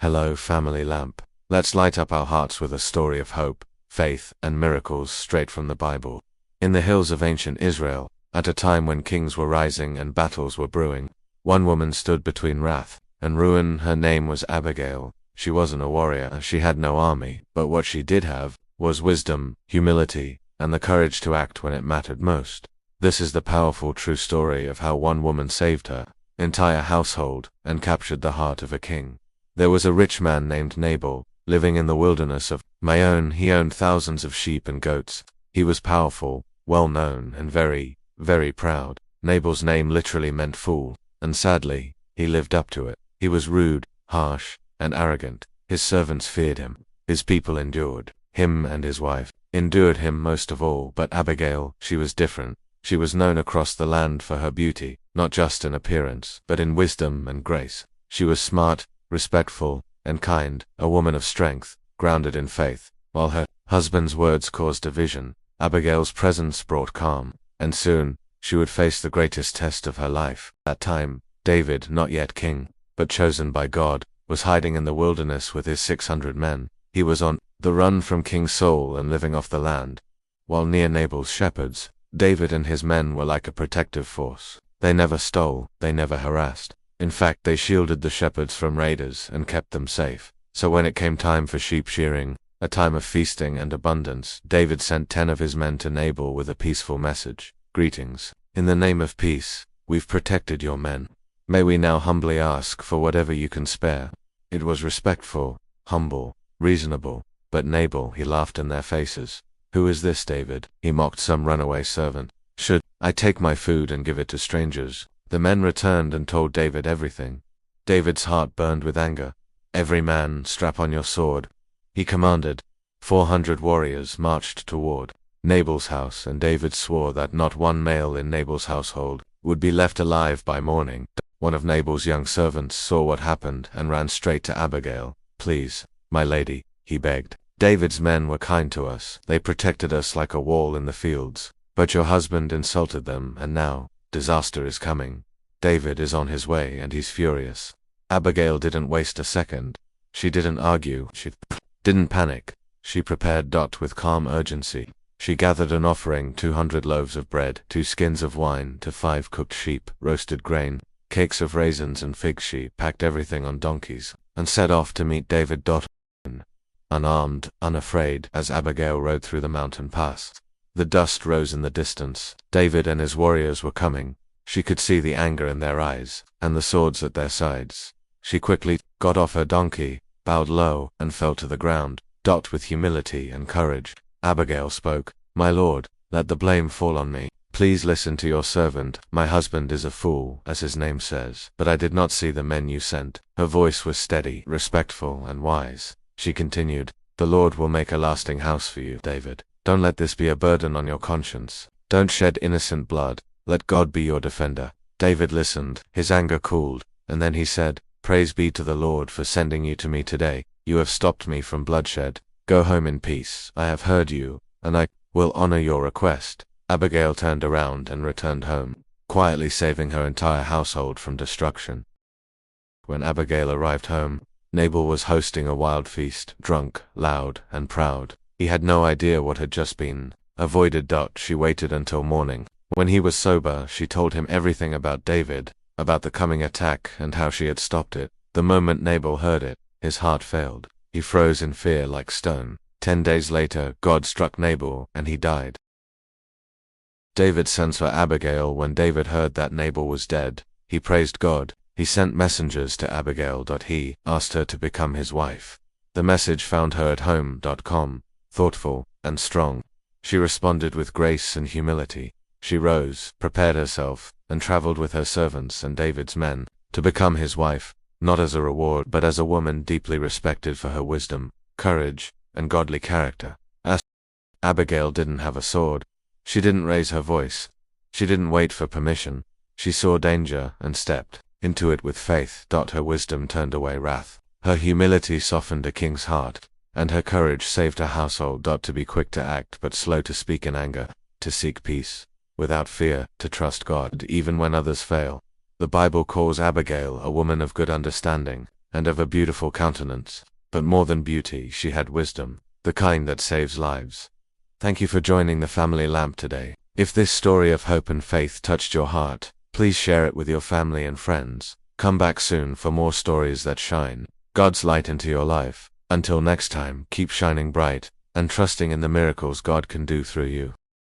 Hello, family lamp. Let's light up our hearts with a story of hope, faith, and miracles straight from the Bible. In the hills of ancient Israel, at a time when kings were rising and battles were brewing, one woman stood between wrath and ruin. Her name was Abigail. She wasn't a warrior, she had no army, but what she did have was wisdom, humility, and the courage to act when it mattered most. This is the powerful true story of how one woman saved her entire household and captured the heart of a king. There was a rich man named Nabal, living in the wilderness of Maon. He owned thousands of sheep and goats. He was powerful, well-known, and very, very proud. Nabal's name literally meant fool, and sadly, he lived up to it. He was rude, harsh, and arrogant. His servants feared him. His people endured him, and his wife endured him most of all. But Abigail, she was different. She was known across the land for her beauty, not just in appearance, but in wisdom and grace. She was smart, respectful, and kind, a woman of strength, grounded in faith. While her husband's words caused division, Abigail's presence brought calm, and soon, she would face the greatest test of her life. At that time, David, not yet king, but chosen by God, was hiding in the wilderness with his 600 men. He was on the run from King Saul and living off the land. While near Nabal's shepherds, David and his men were like a protective force. They never stole, they never harassed. In fact, they shielded the shepherds from raiders and kept them safe. So when it came time for sheep shearing, a time of feasting and abundance, David sent 10 of his men to Nabal with a peaceful message. Greetings. In the name of peace, we've protected your men. May we now humbly ask for whatever you can spare. It was respectful, humble, reasonable, but Nabal, he laughed in their faces. Who is this David? He mocked some runaway servant. Should I take my food and give it to strangers? The men returned and told David everything. David's heart burned with anger. Every man, strap on your sword, he commanded. 400 warriors marched toward Nabal's house, and David swore that not one male in Nabal's household would be left alive by morning. One of Nabal's young servants saw what happened and ran straight to Abigail. Please, my lady, he begged. David's men were kind to us. They protected us like a wall in the fields. But your husband insulted them, and now disaster is coming. David is on his way, and he's furious. Abigail didn't waste a second. She didn't argue. She didn't panic. She prepared with calm urgency. She gathered an offering: 200 loaves of bread, 2 skins of wine, to 5 cooked sheep, roasted grain, cakes of raisins and fig. She packed everything on donkeys and set off to meet David. Unarmed, unafraid, as Abigail rode through the mountain pass. The dust rose in the distance. David and his warriors were coming. She could see the anger in their eyes, and the swords at their sides. She quickly got off her donkey, bowed low, and fell to the ground. With humility and courage, Abigail spoke. My lord, let the blame fall on me. Please listen to your servant. My husband is a fool, as his name says, but I did not see the men you sent. Her voice was steady, respectful, and wise. She continued, the Lord will make a lasting house for you, David. Don't let this be a burden on your conscience. Don't shed innocent blood. Let God be your defender. David listened, his anger cooled, and then he said, Praise be to the Lord for sending you to me today. You have stopped me from bloodshed. Go home in peace. I have heard you, and I will honor your request. Abigail turned around and returned home, quietly saving her entire household from destruction. When Abigail arrived home, Nabal was hosting a wild feast, drunk, loud, and proud. He had no idea what had just been avoided. She waited until morning. When he was sober, she told him everything about David, about the coming attack, and how she had stopped it. The moment Nabal heard it, his heart failed. He froze in fear like stone. 10 days later, God struck Nabal, and he died. David sent for Abigail. When David heard that Nabal was dead, he praised God. He sent messengers to Abigail. He asked her to become his wife. The message found her at home. Calm, thoughtful, and strong. She responded with grace and humility. She rose, prepared herself, and traveled with her servants and David's men to become his wife, not as a reward but as a woman deeply respected for her wisdom, courage, and godly character. As Abigail didn't have a sword. She didn't raise her voice. She didn't wait for permission. She saw danger and stepped into it with faith. Her wisdom turned away wrath. Her humility softened a king's heart, and her courage saved her household. To be quick to act but slow to speak in anger, to seek peace without fear, to trust God even when others fail. The Bible calls Abigail a woman of good understanding, and of a beautiful countenance. But more than beauty, she had wisdom, the kind that saves lives. Thank you for joining the Family Lamp today. If this story of hope and faith touched your heart, please share it with your family and friends. Come back soon for more stories that shine God's light into your life. Until next time, keep shining bright and trusting in the miracles God can do through you.